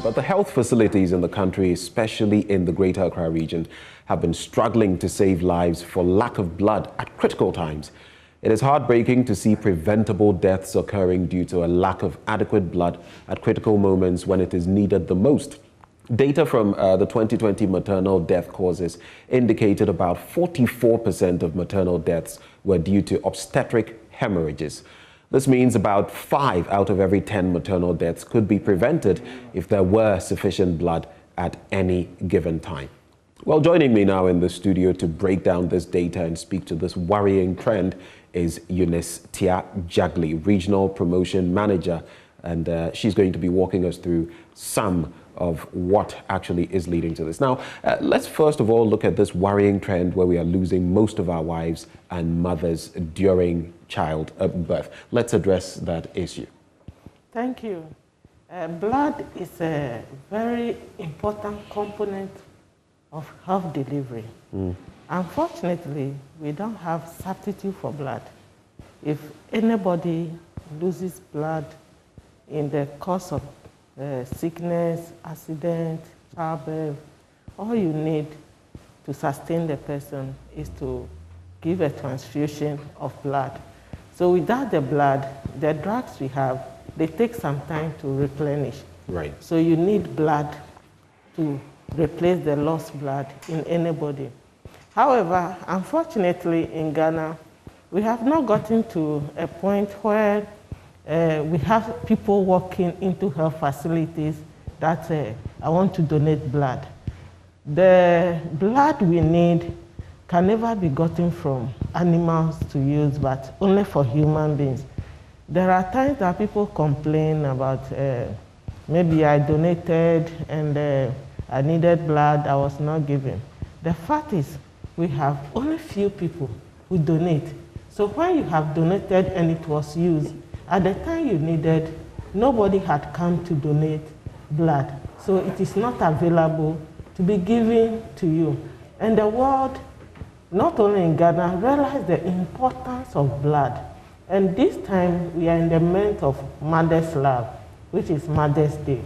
But the health facilities in the country, especially in the Greater Accra region, have been struggling to save lives for lack of blood at critical times. It is heartbreaking to see preventable deaths occurring due to a lack of adequate blood at critical moments when it is needed the most. Data from the 2020 maternal death causes indicated about 44% of maternal deaths were due to obstetric hemorrhages. This means about 5 out of every 10 maternal deaths could be prevented if there were sufficient blood at any given time. Well, joining me now in the studio to break down this data and speak to this worrying trend is Eunice Tia Jagli, Regional Promotion Manager, and she's going to be walking us through some of what actually is leading to this. Now, let's first of all look at this worrying trend where we are losing most of our wives and mothers during childbirth. Let's address that issue. Thank you. Blood is a very important component of health delivery. Unfortunately, we don't have substitute for blood. If anybody loses blood in the course of sickness, accident, childbirth, all you need to sustain the person is to give a transfusion of blood. So without the blood, the drugs we have, they take some time to replenish. Right. So you need blood to replace the lost blood in anybody. However, unfortunately in Ghana, we have not gotten to a point where we have people walking into health facilities that I want to donate blood. The blood we need can never be gotten from animals to use, but only for human beings. There are times that people complain about maybe I donated and I needed blood, I was not given. The fact is, we have only few people who donate. So when you have donated and it was used, at the time you needed, nobody had come to donate blood. So it is not available to be given to you. And the world, not only in Ghana, realize the importance of blood. And this time we are in the month of Mother's Love, which is Mother's Day.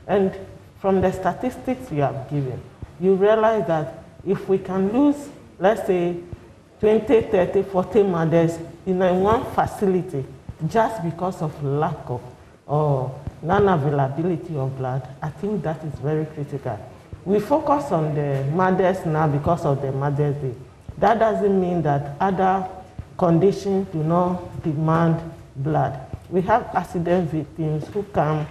And from the statistics you have given, you realize that if we can lose, let's say, 20, 30, 40 mothers in one facility just because of lack of or non-availability of blood, I think that is very critical. We focus on the mothers now because of the Mother's Day. That doesn't mean that other conditions do not demand blood. We have accident victims who come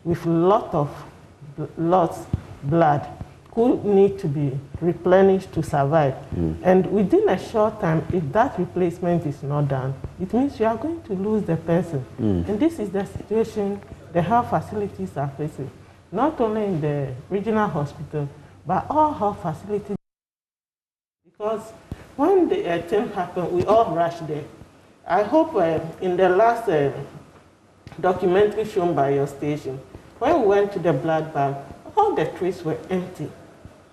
with lots blood who need to be replenished to survive. And within a short time, if that replacement is not done, it means you are going to lose the person. And this is the situation the health facilities are facing, not only in the regional hospital, but all health facilities. Because when the thing happened, we all rushed there. I hope in the last documentary shown by your station, when we went to the blood bank, all the trays were empty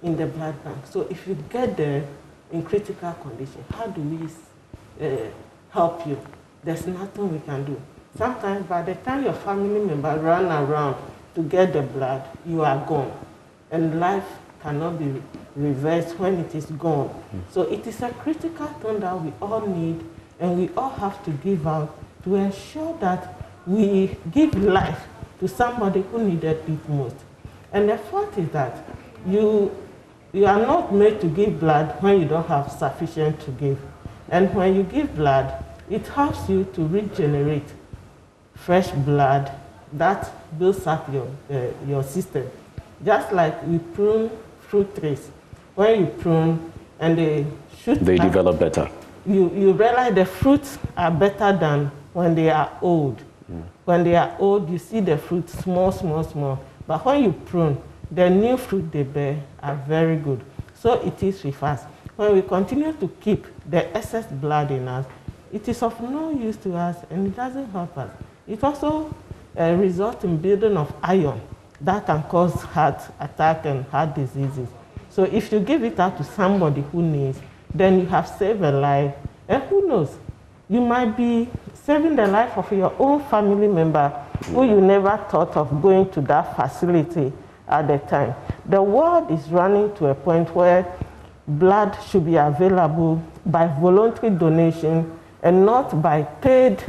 in the blood bank. So if you get there in critical condition, how do we help you? There's nothing we can do. Sometimes by the time your family member run around to get the blood, you are gone. And life cannot be reversed when it is gone. So it is a critical thing that we all need and we all have to give out to ensure that we give life to somebody who needed it most. And the fact is that you are not made to give blood when you don't have sufficient to give. And when you give blood, it helps you to regenerate fresh blood that builds up your system. Just like we prune fruit trees. When you prune and they develop better. You realize the fruits are better than when they are old. When they are old, you see the fruit small, small, small. But when you prune, the new fruit they bear are very good. So it is with us. When we continue to keep the excess blood in us, it is of no use to us and it doesn't help us. It also results in building of iron that can cause heart attack and heart diseases. So if you give it out to somebody who needs, then you have saved a life. And who knows, you might be saving the life of your own family member who you never thought of going to that facility at the time. The world is running to a point where blood should be available by voluntary donation and not by paid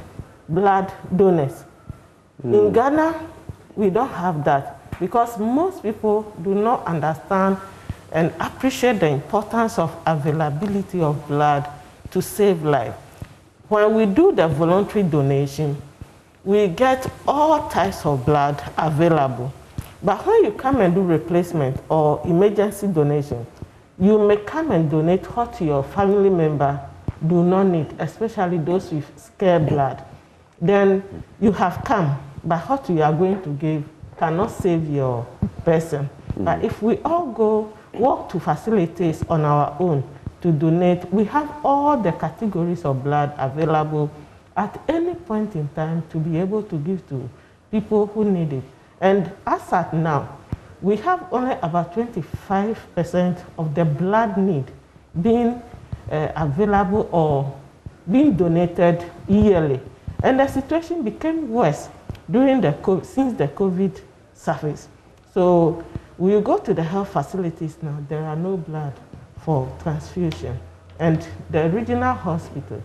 blood donors. In Ghana, we don't have that because most people do not understand and appreciate the importance of availability of blood to save life. When we do the voluntary donation, we get all types of blood available. But when you come and do replacement or emergency donation, you may come and donate what your family member do not need, especially those with scarce blood. Then you have come, but what you are going to give cannot save your person. But if we all go walk to facilities on our own to donate, we have all the categories of blood available at any point in time to be able to give to people who need it. And as at now, we have only about 25% of the blood need being available or being donated yearly. And the situation became worse during since the COVID surface. So we go to the health facilities now, there are no blood for transfusion. And the regional hospital,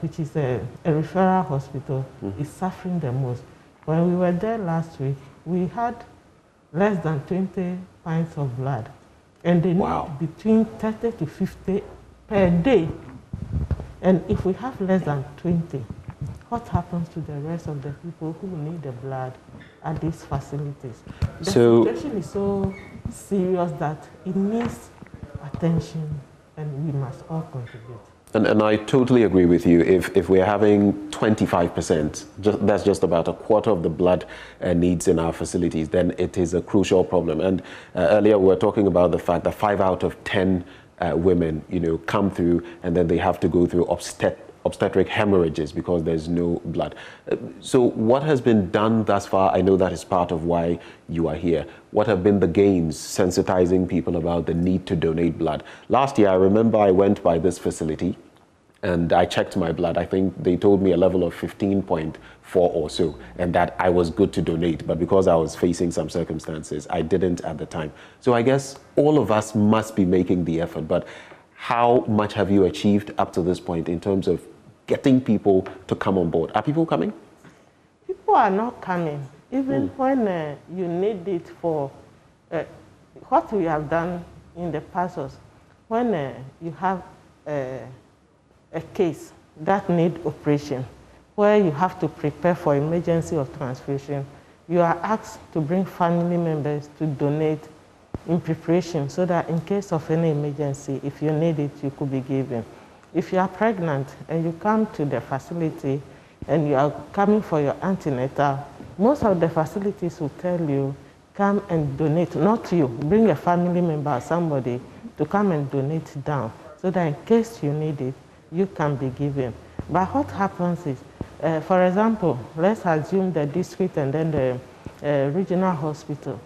which is a referral hospital, is suffering the most. When we were there last week, we had less than 20 pints of blood. And they need between 30 to 50 per day. And if we have less than 20, what happens to the rest of the people who need the blood at these facilities? The situation is so serious that it needs attention and we must all contribute. And I totally agree with you. If we're having 25%, that's just about a quarter of the blood needs in our facilities, then it is a crucial problem. And earlier we were talking about the fact that 5 out of 10 women, come through and then they have to go through obstetric hemorrhages because there's no blood. So what has been done thus far? I know that is part of why you are here. What have been the gains sensitizing people about the need to donate blood? Last year, I remember I went by this facility and I checked my blood. I think they told me a level of 15.4 or so, and that I was good to donate. But because I was facing some circumstances, I didn't at the time. So I guess all of us must be making the effort. But how much have you achieved up to this point in terms of getting people to come on board? Are people coming? People are not coming. Even when you need it for what we have done in the past was when you have a case that need operation, where you have to prepare for emergency or transfusion, you are asked to bring family members to donate in preparation so that in case of any emergency, if you need it, you could be given. If you are pregnant and you come to the facility and you are coming for your antenatal, most of the facilities will tell you, come and donate, not you, bring a family member or somebody to come and donate down so that in case you need it, you can be given. But what happens is, for example, let's assume the district and then the regional hospital,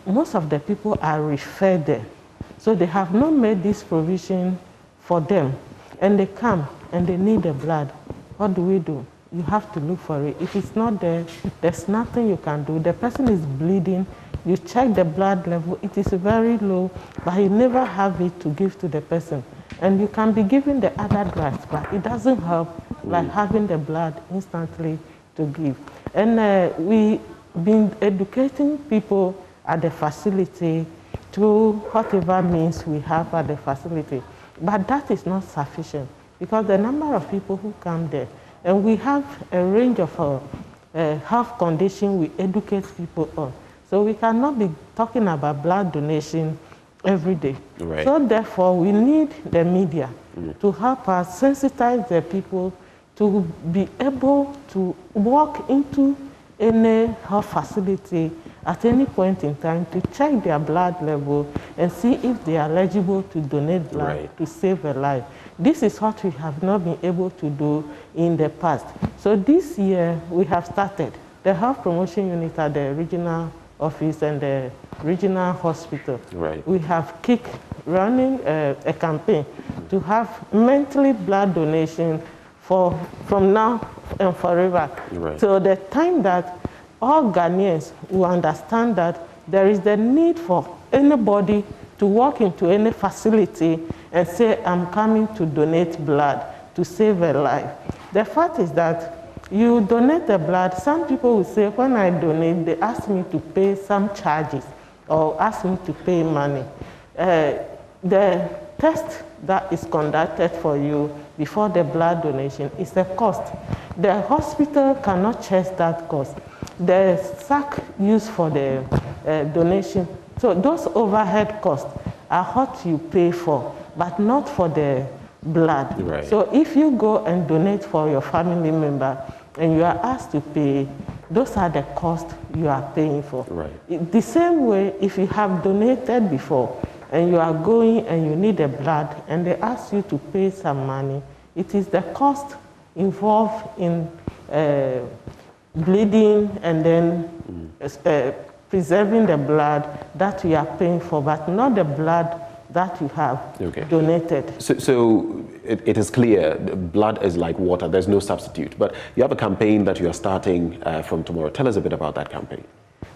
most of the people are referred there. So they have not made this provision for them. And they come and they need the blood. What do? You have to look for it. If it's not there, there's nothing you can do. The person is bleeding. You check the blood level. It is very low, but you never have it to give to the person. And you can be given the other drugs, but it doesn't help like having the blood instantly to give. And we've been educating people at the facility through whatever means we have at the facility. But that is not sufficient because the number of people who come there, and we have a range of health conditions we educate people on. So we cannot be talking about blood donation every day. Right. So therefore, we need the media to help us sensitize the people to be able to walk into any health facility at any point in time to check their blood level and see if they are eligible to donate blood to save a life. This is what we have not been able to do in the past. So this year we have started the health promotion unit at the regional office and the regional hospital. We have kicked running a campaign to have monthly blood donation from now and forever. So the time that all Ghanaians will understand that there is the need for anybody to walk into any facility and say, I'm coming to donate blood to save a life. The fact is that you donate the blood, some people will say, when I donate, they ask me to pay some charges or ask me to pay money. The test that is conducted for you before the blood donation is a cost. The hospital cannot charge that cost. The sack used for the donation, so those overhead costs are what you pay for, but not for the blood. Right. So if you go and donate for your family member and you are asked to pay, those are the costs you are paying for. Right. The same way, if you have donated before and you are going and you need the blood and they ask you to pay some money, it is the cost involved in bleeding and then preserving the blood that you are paying for, but not the blood that you have donated. So it is clear, blood is like water, there's no substitute. But you have a campaign that you are starting from tomorrow. Tell us a bit about that campaign.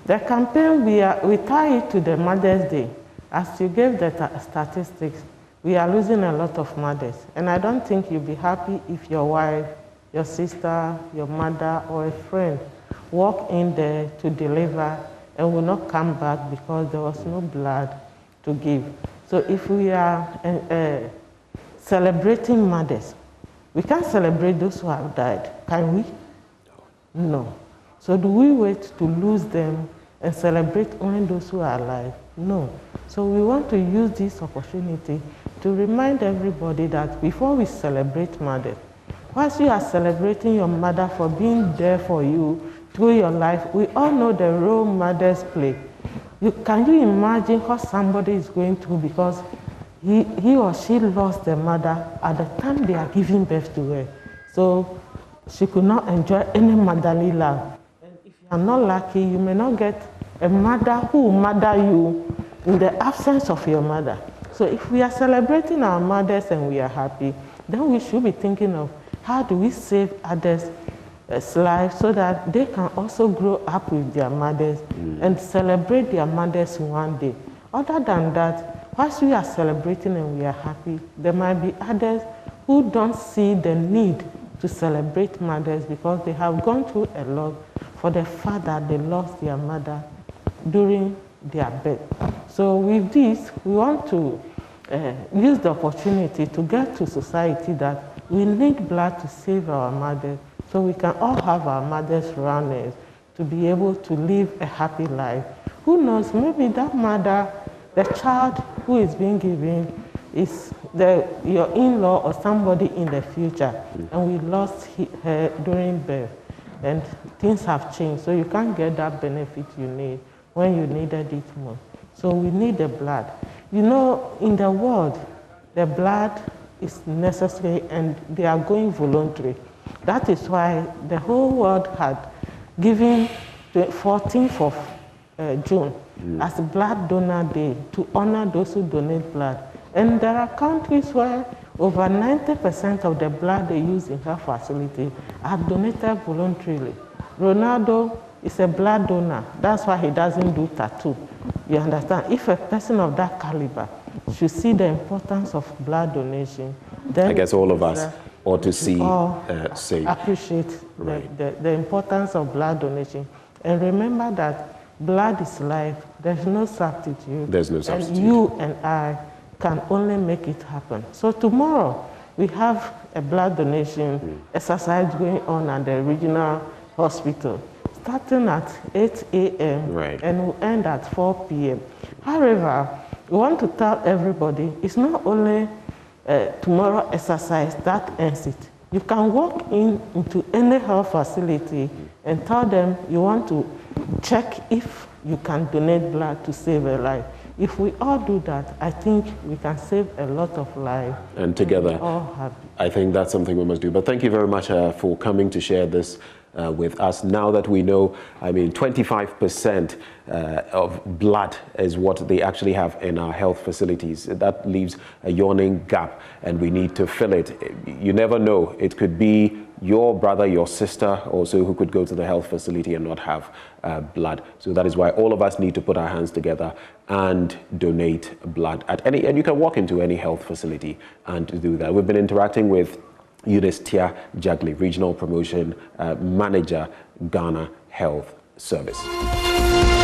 The campaign, we tie it to the Mother's Day. As you gave the statistics, we are losing a lot of mothers. And I don't think you'll be happy if your wife, your sister, your mother, or a friend walk in there to deliver and will not come back because there was no blood to give. So if we are celebrating mothers, we can't celebrate those who have died, can we? No. So do we wait to lose them and celebrate only those who are alive? No. So we want to use this opportunity to remind everybody that before we celebrate mothers, whilst you are celebrating your mother for being there for you through your life, we all know the role mothers play. Can you imagine what somebody is going through because he or she lost their mother at the time they are giving birth to her? So she could not enjoy any motherly love. And if you are not lucky, you may not get a mother who will mother you in the absence of your mother. So if we are celebrating our mothers and we are happy, then we should be thinking of how do we save others' lives so that they can also grow up with their mothers and celebrate their mothers one day. Other than that, whilst we are celebrating and we are happy, there might be others who don't see the need to celebrate mothers because they have gone through a lot for the fact that they lost their mother during their birth. So with this, we want to use the opportunity to get to society that we need blood to save our mothers so we can all have our mothers around us to be able to live a happy life. Who knows, maybe that mother, the child who is being given is your in-law or somebody in the future, and we lost her during birth, and things have changed, so you can't get that benefit you need when you needed it more. So we need the blood. You know, in the world, the blood is necessary and they are going voluntary. That is why the whole world had given the 14th of June as Blood Donor Day to honor those who donate blood. And there are countries where over 90% of the blood they use in her facility are donated voluntarily. Ronaldo is a blood donor. That's why he doesn't do tattoo. You understand? If a person of that caliber should see the importance of blood donation, then I guess all of us ought to see, appreciate the importance of blood donation. And remember that blood is life. There's no substitute. There's no substitute. And you and I can only make it happen. So tomorrow, we have a blood donation exercise going on at the regional hospital, starting at 8 a.m. and will end at 4 p.m. However, we want to tell everybody it's not only tomorrow exercise that ends it. You can walk into any health facility and tell them you want to check if you can donate blood to save a life. If we all do that, I think we can save a lot of lives. And together, all happy. I think that's something we must do. But thank you very much for coming to share this with us. Now that we know, 25% of blood is what they actually have in our health facilities. That leaves a yawning gap, and we need to fill it. You never know. It could be your brother, your sister also who could go to the health facility and not have blood. So that is why all of us need to put our hands together and donate blood and you can walk into any health facility and do that. We've been interacting with Eunice Tia Jagli, Regional Promotion Manager, Ghana Health Service.